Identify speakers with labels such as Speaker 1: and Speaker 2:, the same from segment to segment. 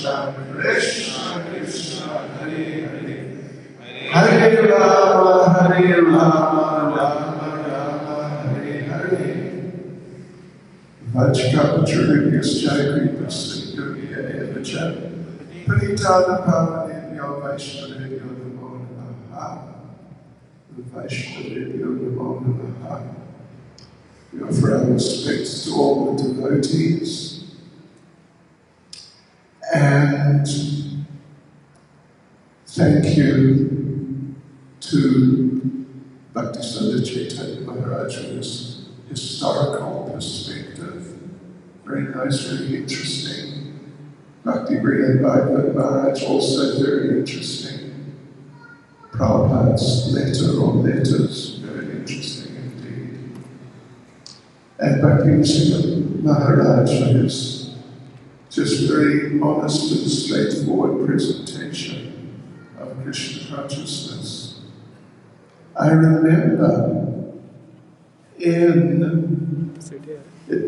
Speaker 1: Krishna, Krishna Krishna, Hare Hare, Hare Rama, Rama Rama, Hare Hare. Vajkapachuribhyas Jayagripas Sindhurya Evacha, Pranitana Pavanebhyo Vaishnavebhyo Namo Namaha. Vaishnavebhyo Namo Namaha. We offer our respects to all the devotees and thank you to Bhaktisiddhanta Chaitanya Maharaj for his historical perspective. Very nice, very interesting. Bhakti Priya Bhagavad Maharaj, also very interesting. Prabhupada's letter or letters, very interesting indeed. And Bhakti Singh Maharaj for his just very honest and straightforward presentation of Krishna consciousness. I remember it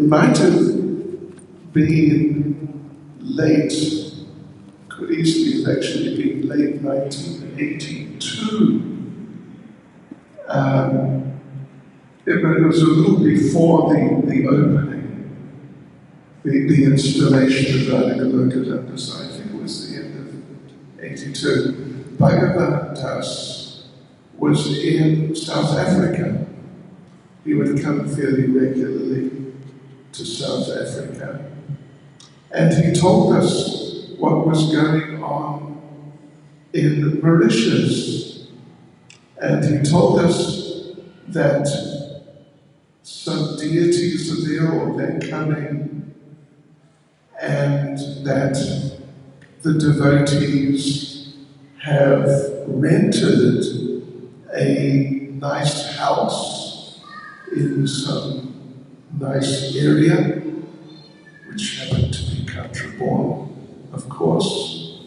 Speaker 1: might have been late, could easily have actually been late 1982. It was a little before the opening, the installation of Radha Gokulanand, so I think it was the end of 82. Bhagavan Das was in South Africa. He would come fairly regularly to South Africa. And he told us what was going on in Mauritius. And he told us that some deities are there or they're coming, and that the devotees have rented a nice house in some nice area, which happened to be country-born, of course.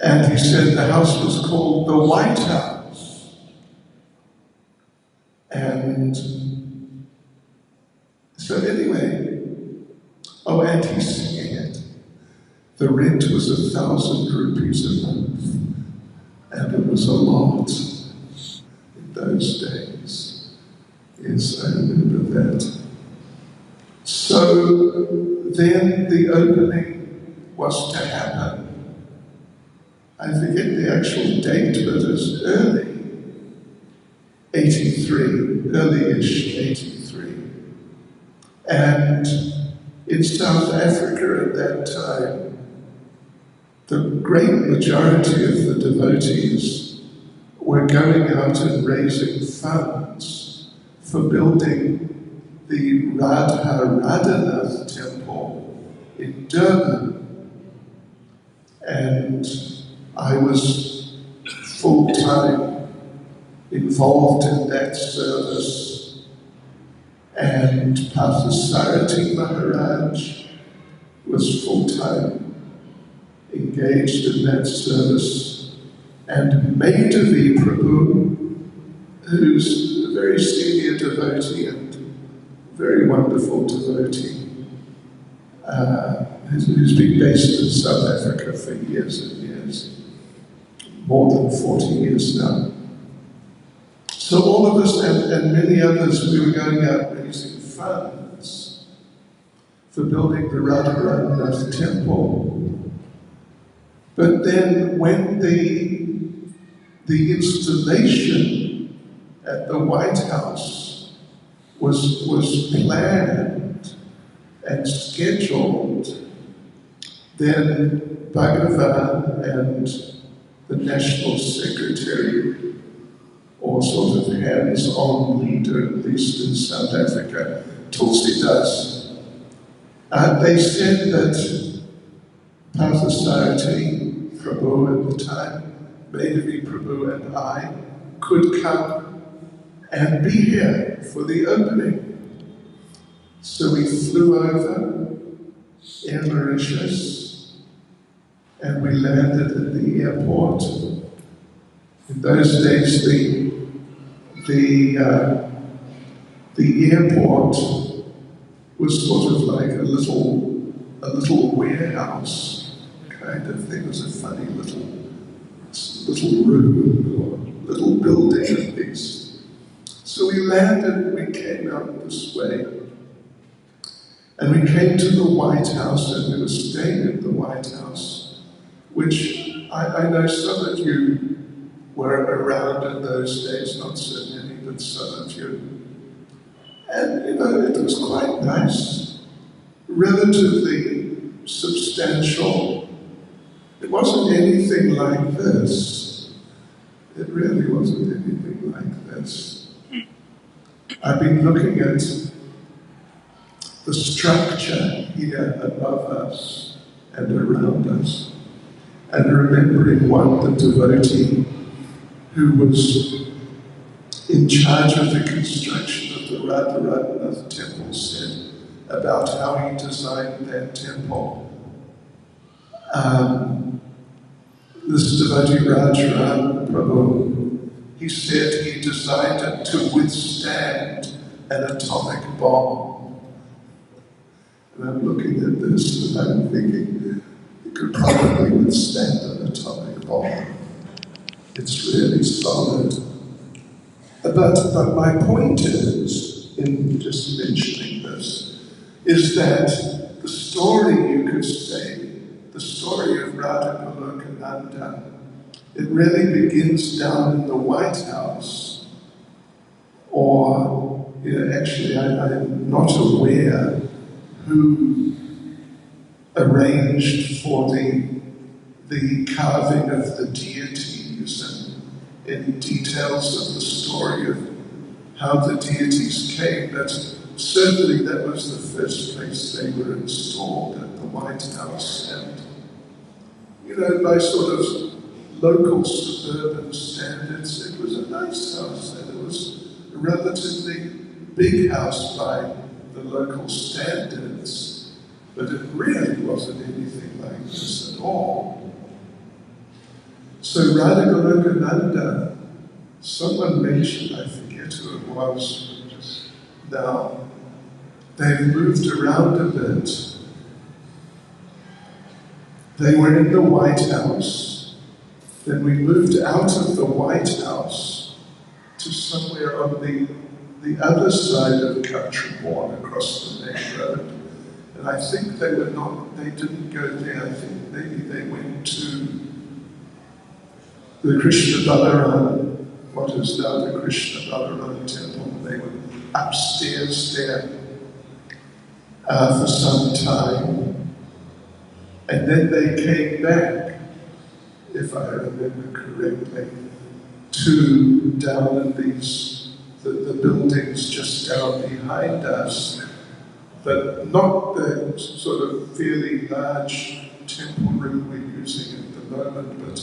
Speaker 1: And he said the house was called the White House. And so anyway, and he said the rent was 1,000 rupees a month, and it was a lot in those days. Yes, I remember that. So then the opening was to happen. I forget the actual date, but it was early, 83, early-ish 83. And in South Africa at that time, the great majority of the devotees were going out and raising funds for building the Radha temple in Durban. And I was full-time involved in that service. And Parthasarathi Maharaj was full-time engaged in that service. And Madhavi Prabhu, who's a very senior devotee and very wonderful devotee, who's been based in South Africa for years and years, more than 40 years now. So all of us and many others, we were going out raising funds for building the Radha temple. But then when the installation at the White House was planned and scheduled, then Bhagavan and the National Secretary, or sort of hands-on leader, at least in South Africa, Tulsidas, they said that Parthasarathi Prabhu at the time, Madhavi Prabhu and I could come and be here for the opening. So we flew over in Mauritius and we landed at the airport. In those days, the airport was sort of like a little warehouse kind of thing. It was a funny little room or little building at least. So we landed, we came out this way, and we came to the White House, and we were staying in the White House, which I know some of you were around in those days, not so many, but some of you. And it was quite nice, relatively substantial. It wasn't anything like this. It really wasn't anything like this. I've been looking at the structure here above us and around us, and remembering what the devotee who was in charge of the construction of the Radha temple said about how he designed that temple. This devotee Rajaram Prabhu, he said he designed it to withstand an atomic bomb. And I'm looking at this and I'm thinking, it could probably withstand an atomic bomb. It's really solid. But my point is, in just mentioning this, is that the story, you could say, the story of Radha Gokulanand, it really begins down in the White House. Or, actually I'm not aware who arranged for the carving of the deities and any details of the story of how the deities came, but certainly that was the first place they were installed, at the White House. And, by sort of local suburban standards, it was a nice house, and it was a relatively big house by the local standards, but it really wasn't anything like this at all. So Radha Gokulanand, someone mentioned, I forget who it was now, they've moved around a bit. They were in the White House, then we moved out of the White House to somewhere on the other side of Country Bourne, across the main road. And I think they didn't go there. I think maybe they went to the Krishna Balaram, what is now the Krishna Balaram temple. They were upstairs there for some time. And then they came back, if I remember correctly, to down in the buildings just down behind us, but not the sort of fairly large temple room we're using at the moment, but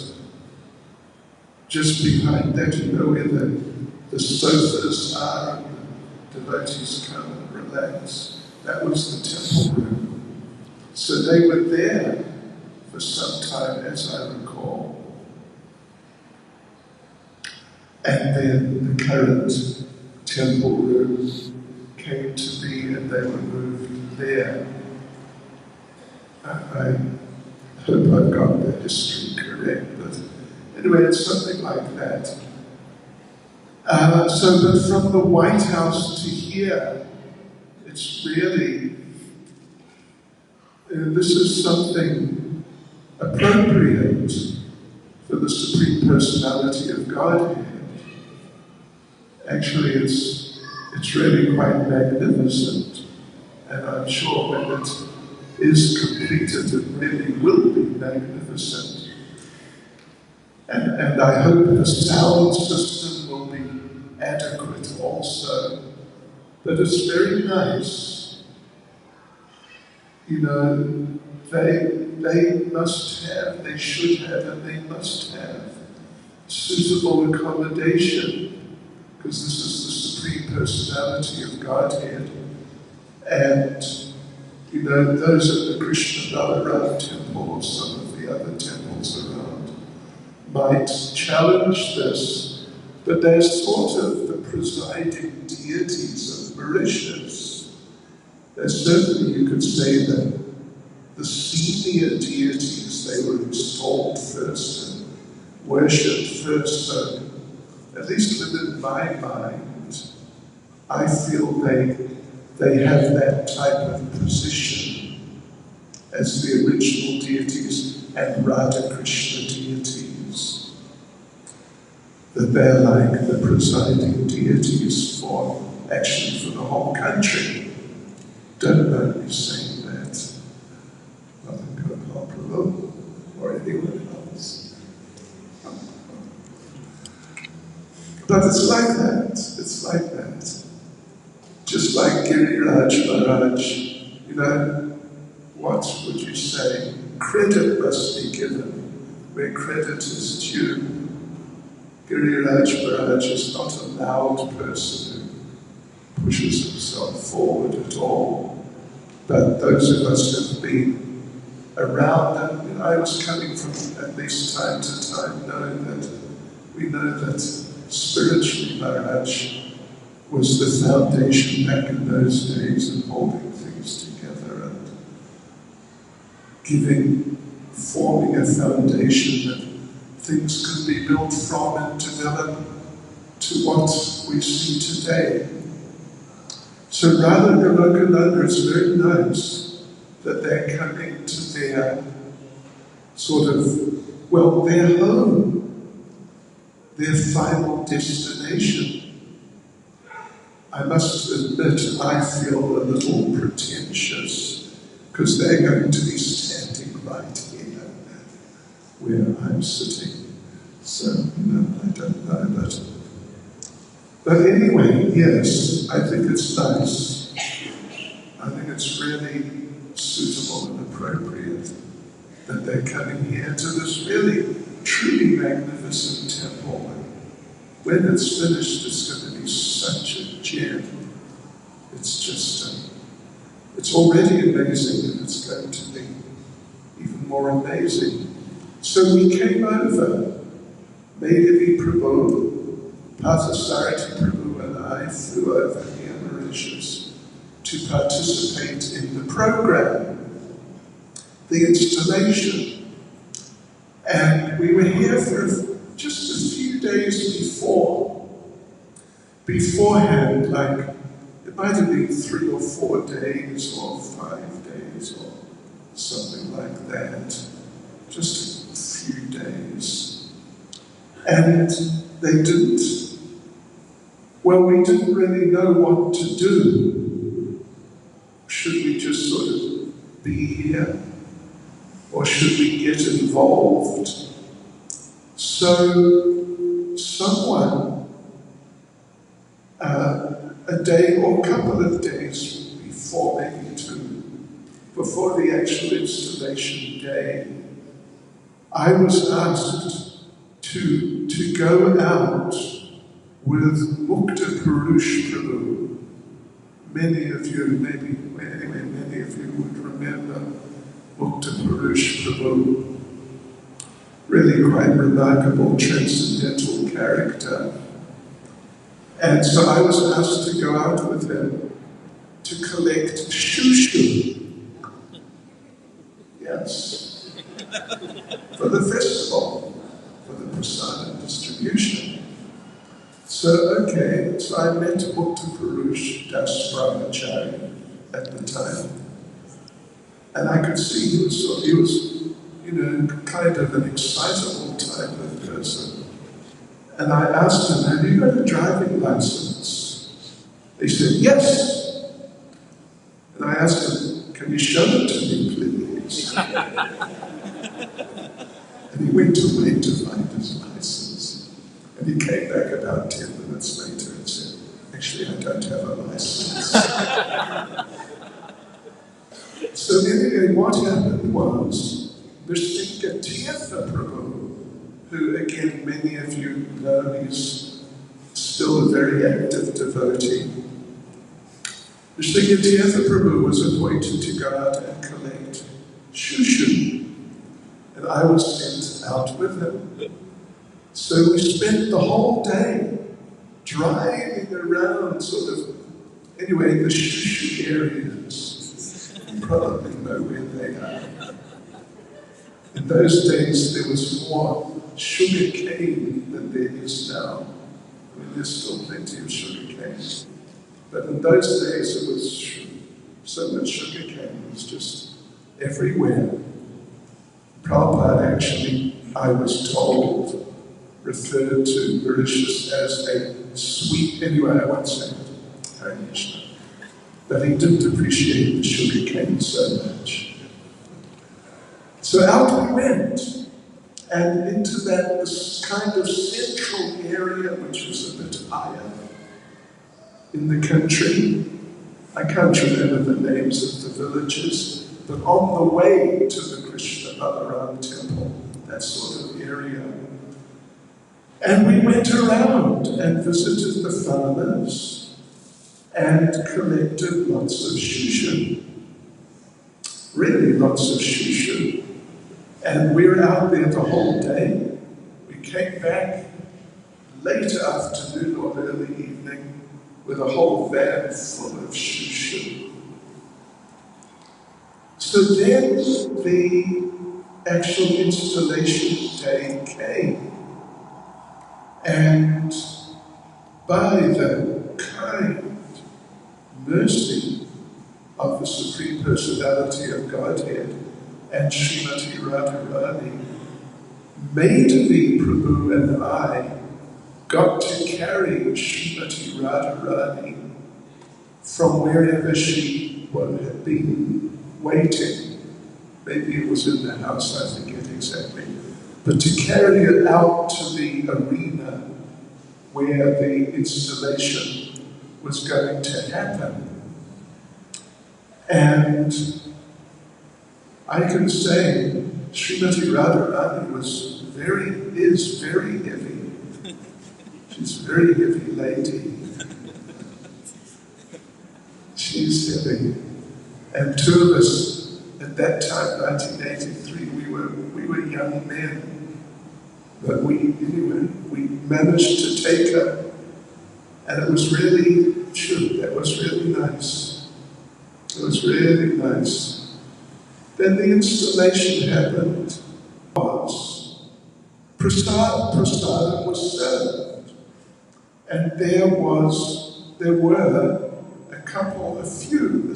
Speaker 1: just behind that, where the sofas are and the devotees come and relax. That was the temple room. So they were there for some time, as I recall. And then the current temple room came to be, and they were moved there. I hope I've got the history correct, but anyway, it's something like that. But from the White House to here, it's really, this is something appropriate for the Supreme Personality of Godhead. Actually, it's really quite magnificent, and I'm sure when it is completed, it really will be magnificent. And I hope the sound system will be adequate also. But it's very nice. They should have, and they must have suitable accommodation, because this is the Supreme Personality of Godhead. And, those at the Krishna Balaram temple or some of the other temples around might challenge this, but they're sort of the presiding deities of Mauritius. They're certainly, you could say, that the senior deities. They were first and worshipped first. So, at least within my mind, I feel they have that type of position as the original deities and Radha Krishna deities. That they're like the presiding deities for the whole country. Don't know me saying that. Not in Gokul or anyone else. But it's like that. It's like that. Just like Giriraj Maharaj, you know, what would you say? Credit must be given where credit is due. Giriraj Maharaj is not a loud person who pushes himself forward at all. But those of us who have been around him, you know, I was coming from at least time to time knowing that we know that spiritually Maharaj was the foundation back in those days of holding things together and forming a foundation that things could be built from and develop to what we see today. So Radha and Gokulanand, it's very nice that they're coming to their sort of, well, their home, their final destination. I must admit, I feel a little pretentious because they're going to be standing right here where I'm sitting. So, you know, I don't know, but anyway, yes, I think it's nice. I think it's really suitable and appropriate that they're coming here to this really, truly magnificent temple. When it's finished, it's going to be such a gem. It's just, it's already amazing, and it's going to be even more amazing. So we came over, Madhavi Prabhu, Parthasarathi Prabhu, and I flew over here, Mauritius, to participate in the program, the installation. And we were here for just a few days beforehand, like it might have been 3 or 4 days or 5 days or something like that, just a few days. And we didn't really know what to do. Should we just sort of be here? Or should we get involved? So someone, a day or a couple of days before, maybe 2, before the actual installation day, I was asked to go out with Mukta Purush Prabhu. Many of you would remember Mukta Purush Prabhu. Really quite remarkable, transcendental character. And so I was asked to go out with him to collect shushu. Yes. For the festival, for the prasadam distribution. So, okay, so I met Mukta Purush Das Brahmachari at the time. And I could see he was, you know, kind of an excitable type of person. And I asked him, have you got a driving license? He said, yes. And I asked him, can you show it to me, please? And he went away to find his license. And he came back about 10 minutes later and said, actually, I don't have a license. So anyway, what happened was, Mr. Tirtha Prabhu, who again many of you know, he's still a very active devotee. Mr. Tirtha Prabhu was appointed to go out and collect shushu, and I was sent out with him. So we spent the whole day driving around anyway, the shushu areas. You probably know where they are. In those days, there was more sugar cane than there is now. I mean, there's still plenty of sugar cane. But in those days, it was so much sugar cane. It was just everywhere. Prabhupada actually, I was told, referred to Mauritius as a sweet, anyway, I won't say it, Hare Krishna. But he didn't appreciate the sugar cane so much. So out we went, and into this kind of central area, which was a bit higher in the country. I can't remember the names of the villages, but on the way to the Krishna Balaram temple, that sort of area. And we went around and visited the farmers and collected lots of shushu. Really lots of shushu. And we were out there the whole day. We came back late afternoon or early evening with a whole van full of shushu. So then the actual installation day came. And by the kind mercy of the Supreme Personality of Godhead and Srimati Radharani, Maidvi Prabhu and I got to carry Srimati Radharani from wherever she had been waiting. Maybe it was in the house, I forget exactly. But to carry it out to the arena where the installation was going to happen. And I can say Srimati Radharani is very heavy. She's a very heavy lady. She's heavy. And two of us, at that time, 1983, we were young men. But we managed to take her. And it was really, that was really nice. It was really nice. Then the installation happened. Prasadam was served. And there were a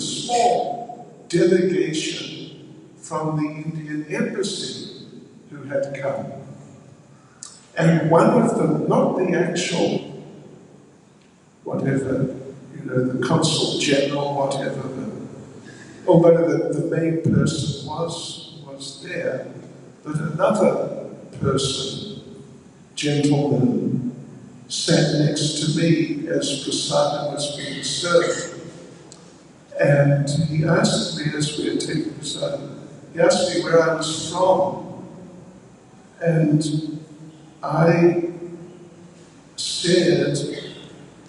Speaker 1: small delegation from the Indian embassy who had come. And one of them, not the actual, whatever, the consul general, whatever, although the main person was there, but another person, gentleman, sat next to me as prasadam was being served. And he asked me, as we were taking prasadam, he asked me where I was from. And I said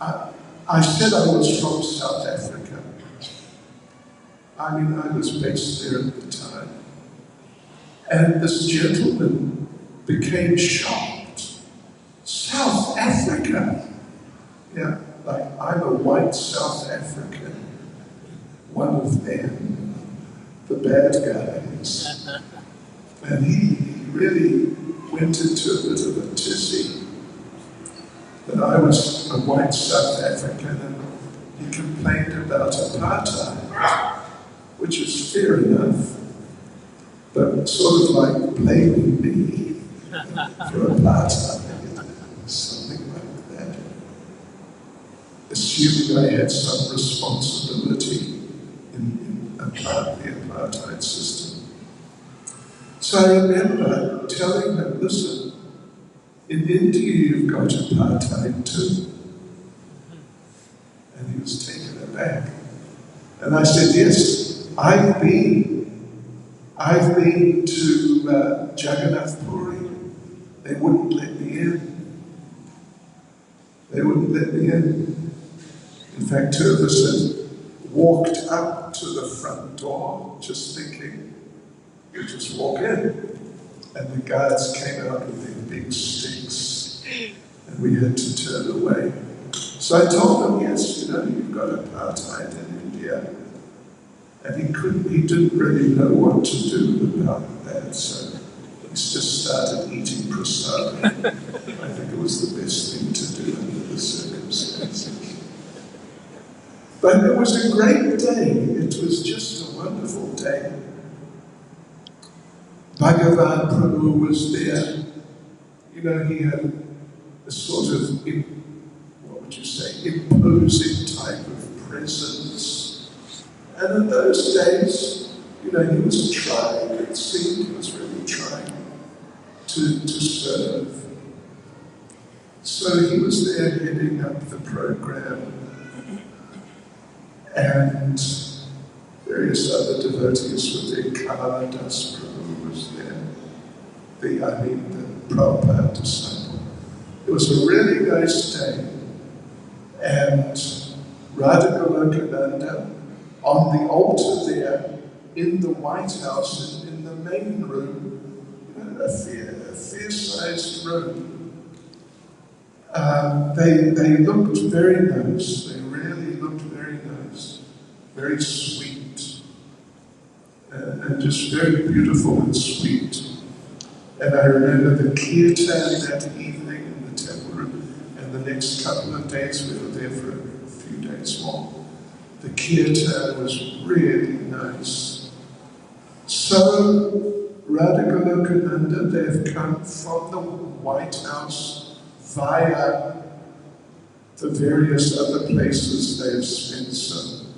Speaker 1: I was from South Africa. I mean, I was based there at the time. And this gentleman became shocked. South Africa? Yeah, like I'm a white South African. One of them, the bad guys. And he really went into a bit of a tizzy. That I was a white South African and he complained about apartheid, which is fair enough, but sort of like blaming me for apartheid, something like that. Assuming I had some responsibility in the apartheid system. So I remember telling him, listen, in India you've got apartheid too. And he was taken aback. And I said, yes, I've been to Jagannath Puri. They wouldn't let me in. They wouldn't let me in. In fact, two of us had walked up to the front door, just thinking, you just walk in. And the guards came out with their big sticks, and we had to turn away. So I told them, yes, you've got apartheid in India. And he didn't really know what to do about that. So started eating prasad. I think it was the best thing to do under the circumstances. But it was a great day. It was just a wonderful day. Bhagavan Prabhu was there. You know, he had a sort of, what would you say, imposing type of presence. And in those days, you know, he was trying, it seemed he was really trying to serve. So he was there heading up the program, and various other devotees were there. Kaladas Prabhu was there, the Prabhupada disciple. It was a really nice day, and Radha Gokulanand on the altar there in the White House, in the main room, you know, a fair-sized room. They looked very nice. They really looked very nice, very sweet, and just very beautiful and sweet. And I remember the kirtan that evening in the temple room, and the next couple of days we were there for a few days more. The kirtan was really nice. So Radha Gokulanand, they've come from the White House via the various other places they've spent some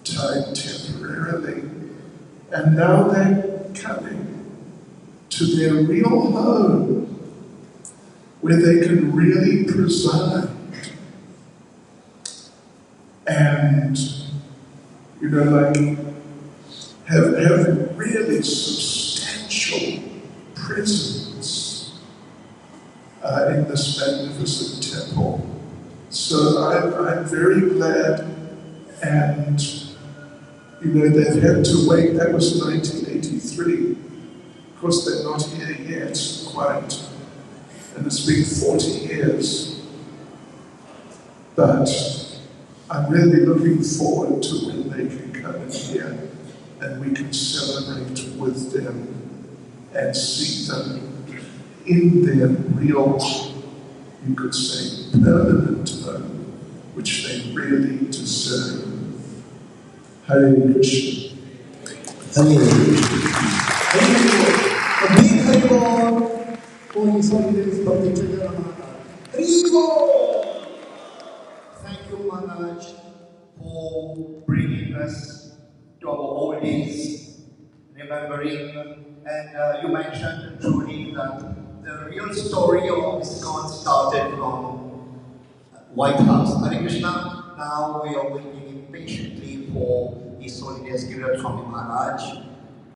Speaker 1: time temporarily. And now they're coming to their real home, where they can really preside. And, you know, like, have really substantial presence in this magnificent temple. So I'm very glad, and you know, they've had to wait. That was 1983. Of course, they're not here yet, quite, and it's been 40 years. But I'm really looking forward to when they can come in here and we can celebrate with them and see them in their real, you could say, permanent home, which they really deserve. Hare Krishna.
Speaker 2: Hare Krishna. A big Hare for His Holiness Bhakti Chaitanya Maharaj. Hare. Thank you, Maharaj, for bringing us to our old days, remembering. And you mentioned truly that the real story of ISKCON started from White House. Hare Krishna. Now we are waiting impatiently for His Holiness Giriraj Swami Maharaj